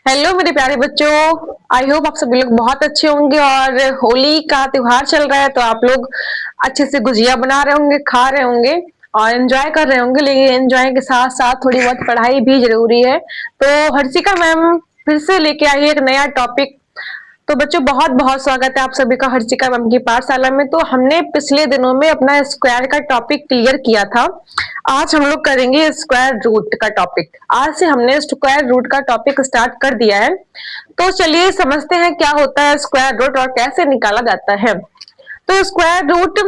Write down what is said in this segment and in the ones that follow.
Hello मेरे प्यारे बच्चों। आई होप आप सभी लोग बहुत अच्छे होंगे और होली का त्योहार चल रहा है तो आप लोग अच्छे से गुजिया बना रहे होंगे, खा रहे होंगे और एंजॉय कर रहे होंगे। लेकिन एंजॉय के साथ साथ थोड़ी बहुत पढ़ाई भी जरूरी है। तो हर्षिका मैम फिर से लेके आई है एक नया टॉपिक। तो बच्चों बहुत बहुत स्वागत है आप सभी का हर्षिका मैम की पाठशाला में। तो हमने पिछले दिनों में अपना स्क्वायर का टॉपिक क्लियर किया था। आज हम लोग करेंगे स्क्वायर रूट का टॉपिक। आज से हमने स्क्वायर रूट का टॉपिक स्टार्ट कर दिया है। तो चलिए समझते हैं क्या होता है स्क्वायर रूट और कैसे निकाला जाता है। तो स्क्वायर रूट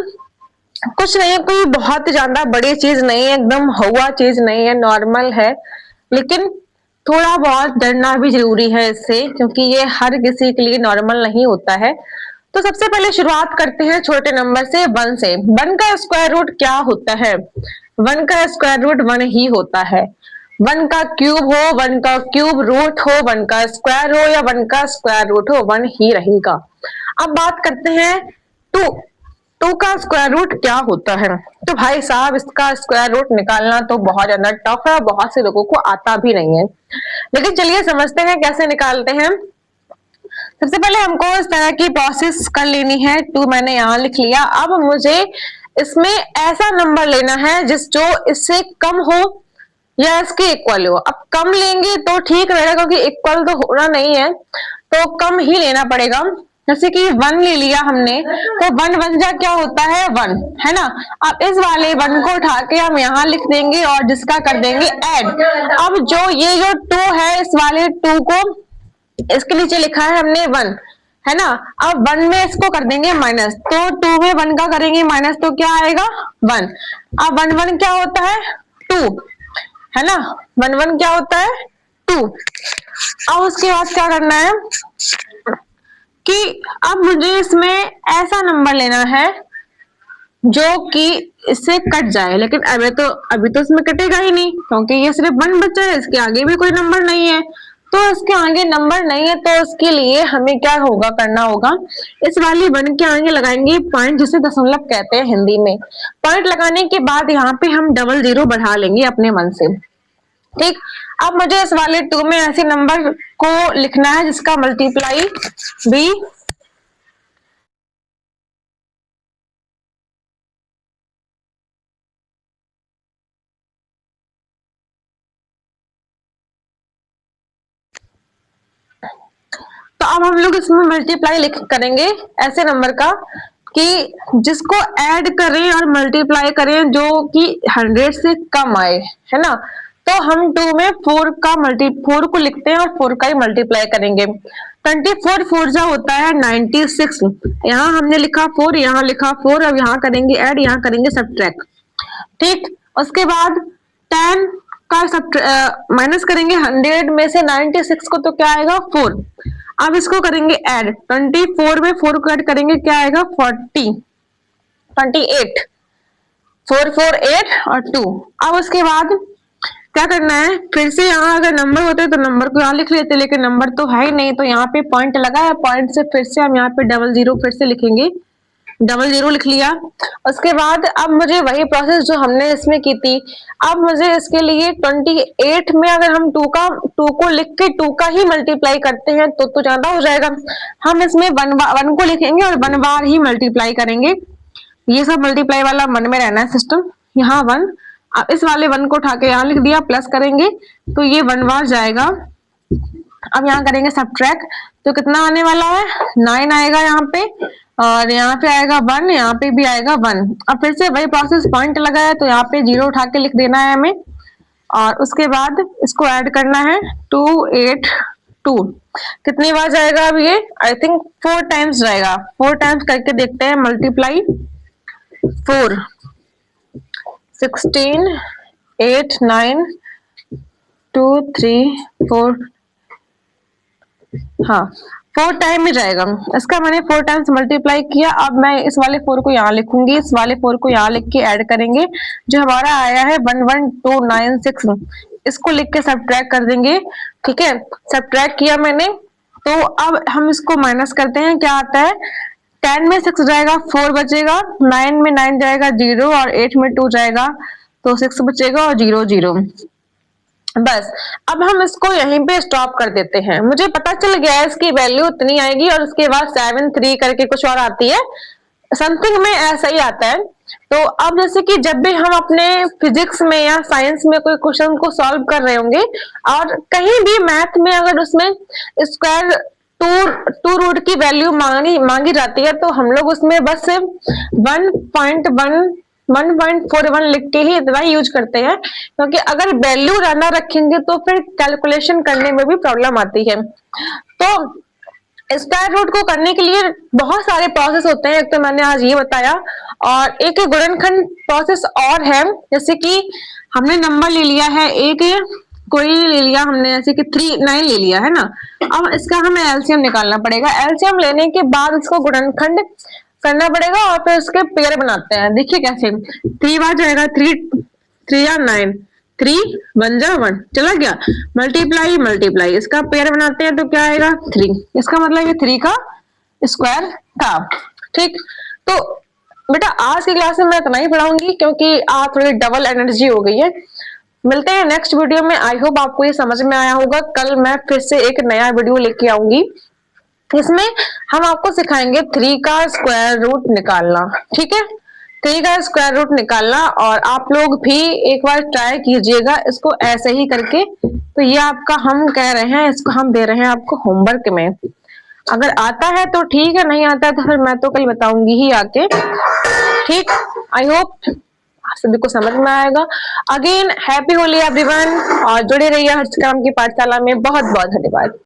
कुछ नहीं है, कोई बहुत ज्यादा बड़ी चीज नहीं है, एकदम हुआ चीज नहीं है, नॉर्मल है। लेकिन थोड़ा बहुत डरना भी जरूरी है इससे, क्योंकि ये हर किसी के लिए नॉर्मल नहीं होता है। तो सबसे पहले शुरुआत करते हैं छोटे नंबर से, 1 से। 1 का स्क्वायर रूट क्या होता है? 1 का स्क्वायर रूट 1 ही होता है। 1 का क्यूब हो, 1 का क्यूब रूट हो, 1 का स्क्वायर हो या 1 का स्क्वायर रूट हो, 1 ही रहेगा। अब बात करते हैं 2। 2 का स्क्वायर रूट क्या होता है? तो भाई साहब इसका स्क्वायर रूट निकालना तो बहुत ज्यादा टफ है, बहुत से लोगों को आता भी नहीं है। लेकिन चलिए समझते हैं कैसे निकालते हैं। सबसे पहले हमको इस तरह की प्रोसेस कर लेनी है। 2 मैंने यहाँ लिख लिया। अब मुझे इसमें ऐसा नंबर लेना है जो इससे कम हो या इसके इक्वल हो। अब कम लेंगे तो ठीक रहेगा, क्योंकि इक्वल तो होना नहीं है, तो कम ही लेना पड़ेगा। जैसे कि 1 ले लिया हमने, तो 1 1 जा क्या होता है? 1 है ना। अब इस वाले 1 को उठा के हम यहाँ लिख देंगे और जिसका कर देंगे ऐड। अब जो 2 है, इस वाले 2 को इसके नीचे लिखा है हमने 1, है ना। अब 1 में इसको कर देंगे माइनस, तो 2 में 1 का करेंगे माइनस तो क्या आएगा? 1। अब 1 1 क्या होता है? 2, है ना। 1 1 क्या होता है? 2। अब उसके बाद क्या करना है कि अब मुझे इसमें ऐसा नंबर लेना है जो कि इससे कट जाए। लेकिन अभी तो इसमें कटेगा ही नहीं, क्योंकि ये सिर्फ 1 बचा है, इसके आगे भी कोई नंबर नहीं है। तो इसके आगे नंबर नहीं है, तो इसके लिए हमें क्या होगा, करना होगा, इस वाली 1 के आगे लगाएंगे पॉइंट, जिसे दशमलव कहते हैं हिंदी में। पॉइंट लगाने के बाद यहाँ पे हम डबल जीरो बढ़ा लेंगे अपने मन से। ठीक। अब मुझे इस वाले 2 में ऐसे नंबर को लिखना है जिसका मल्टीप्लाई भी तो अब हम लोग इसमें मल्टीप्लाई लिख करेंगे ऐसे नंबर का कि जिसको ऐड करें और मल्टीप्लाई करें जो कि 100 से कम आए, है ना। तो हम 2 में 4 को लिखते हैं और 4 का ही मल्टीप्लाई करेंगे। 24 4 जा होता है 96। यहाँ हमने लिखा 4, यहाँ लिखा 4। अब यहाँ करेंगे ऐड, यहाँ करेंगे सब्ट्रैक्ट। ठीक। उसके बाद 10 का माइनस करेंगे 100 में से 96 को, तो क्या आएगा? 4। अब इसको करेंगे ऐड, 24 में 4 को ऐड करेंगे, क्या आएगा? 28। 4 4 8 और 2। अब उसके बाद क्या करना है, फिर से यहाँ अगर नंबर होते तो नंबर को यहाँ लिख लेते, लेकिन नंबर तो है ही नहीं, तो यहाँ पे पॉइंट लगा है, पॉइंट से फिर से हम यहाँ पे डबल जीरो फिर से लिखेंगे। डबल जीरो लिख लिया। उसके बाद अब मुझे वही प्रोसेस जो हमने इसमें की थी, अब मुझे इसके लिए 28 में अगर हम 2 को लिख के 2 का ही मल्टीप्लाई करते हैं तो ज्यादा हो जाएगा। हम इसमें 1 को लिखेंगे और 1 बार ही मल्टीप्लाई करेंगे। ये सब मल्टीप्लाई वाला मन में रहना है सिस्टम। यहाँ 1, अब इस वाले 1 को उठा के यहाँ लिख दिया, प्लस करेंगे तो ये 1 बार जाएगा। अब यहाँ करेंगे सब्ट्रैक्ट, तो कितना आने वाला है? 9 आएगा यहाँ पे, और यहाँ पे आएगा 1, यहाँ पे भी आएगा 1। अब फिर से वही प्रोसेस, पॉइंट लगा है तो यहाँ पे 0 उठा के लिख देना है हमें, और उसके बाद इसको ऐड करना है 2 8 2। कितनी बार जाएगा अब ये? आई थिंक 4 टाइम्स जाएगा। 4 टाइम्स करके देखते हैं। मल्टीप्लाई 4 16 8 9 2 3 4, हाँ 4 टाइम में जाएगा। इसका मैंने 4 टाइम्स मल्टीप्लाई किया। अब मैं इस वाले 4 को यहाँ लिखूंगी, इस वाले 4 को यहाँ लिख के ऐड करेंगे, जो हमारा आया है 11296। इसको लिख के सब्ट्रैक्ट कर देंगे। ठीक है, सब्ट्रैक्ट किया मैंने, तो अब हम इसको माइनस करते हैं। क्या आता है? 10 में 6 जाएगा, 4 बचेगा, 9 में 9 जाएगा 0, और 8 में 2 जाएगा तो 6 बचेगा और 0 0। बस अब हम इसको यहीं पे स्टॉप कर देते हैं। मुझे पता चल गया है इसकी वैल्यू इतनी आएगी और उसके बाद 7 3 करके कुछ और आती है, समथिंग में ऐसा ही आता है। तो अब जैसे कि जब भी हम अपने फिजिक्स में या साइंस में कोई क्वेश्चन को सॉल्व कर रहे होंगे और कहीं भी मैथ में अगर उसमें स्क्वायर टू रूट की वैल्यू मांगी जाती है, तो हम लोग उसमें बस 1.41 लिख के ही इतना यूज करते हैं, क्योंकि अगर वैल्यू ज्यादा रखेंगे तो फिर कैलकुलेशन करने में भी प्रॉब्लम आती है। तो स्क्वायर रूट को करने के लिए बहुत सारे प्रोसेस होते हैं, एक तो मैंने आज ये बताया, और एक गुणनखंड प्रोसेस और है। जैसे कि हमने नंबर ले लिया है, एक कोई ले लिया हमने, जैसे कि 9 ले लिया है ना, अब इसका हमें एलसीएम निकालना पड़ेगा। एलसीएम लेने के बाद इसको गुणनखंड करना पड़ेगा और फिर उसके पेयर बनाते हैं। देखिए कैसे, 3 बार जाएगा, 3 या 9, 3 1 जा 1 चला गया, मल्टीप्लाई मल्टीप्लाई, इसका पेयर बनाते हैं तो क्या आएगा 3, इसका मतलब ये 3 का स्क्वायर था। ठीक, तो बेटा आज की क्लास में मैं इतना ही पढ़ाऊंगी, क्योंकि आज थोड़ी डबल एनर्जी हो गई है। मिलते हैं नेक्स्ट वीडियो में। आई होप आपको ये समझ में आया होगा। कल मैं फिर से एक नया वीडियो लेके आऊंगी, इसमें हम आपको सिखाएंगे 3 का स्क्वायर रूट निकालना। ठीक है, 3 का स्क्वायर रूट निकालना, और आप लोग भी एक बार ट्राई कीजिएगा इसको ऐसे ही करके। तो ये आपका हम कह रहे हैं, इसको हम दे रहे हैं आपको होमवर्क में। अगर आता है तो ठीक है, नहीं आता है तो फिर मैं तो कल बताऊंगी ही आके। ठीक, आई होप सभी को समझ में आएगा। अगेन हैप्पी होली एवरीवन, और जुड़े रहिए हर्षकाम की पाठशाला में। बहुत बहुत धन्यवाद।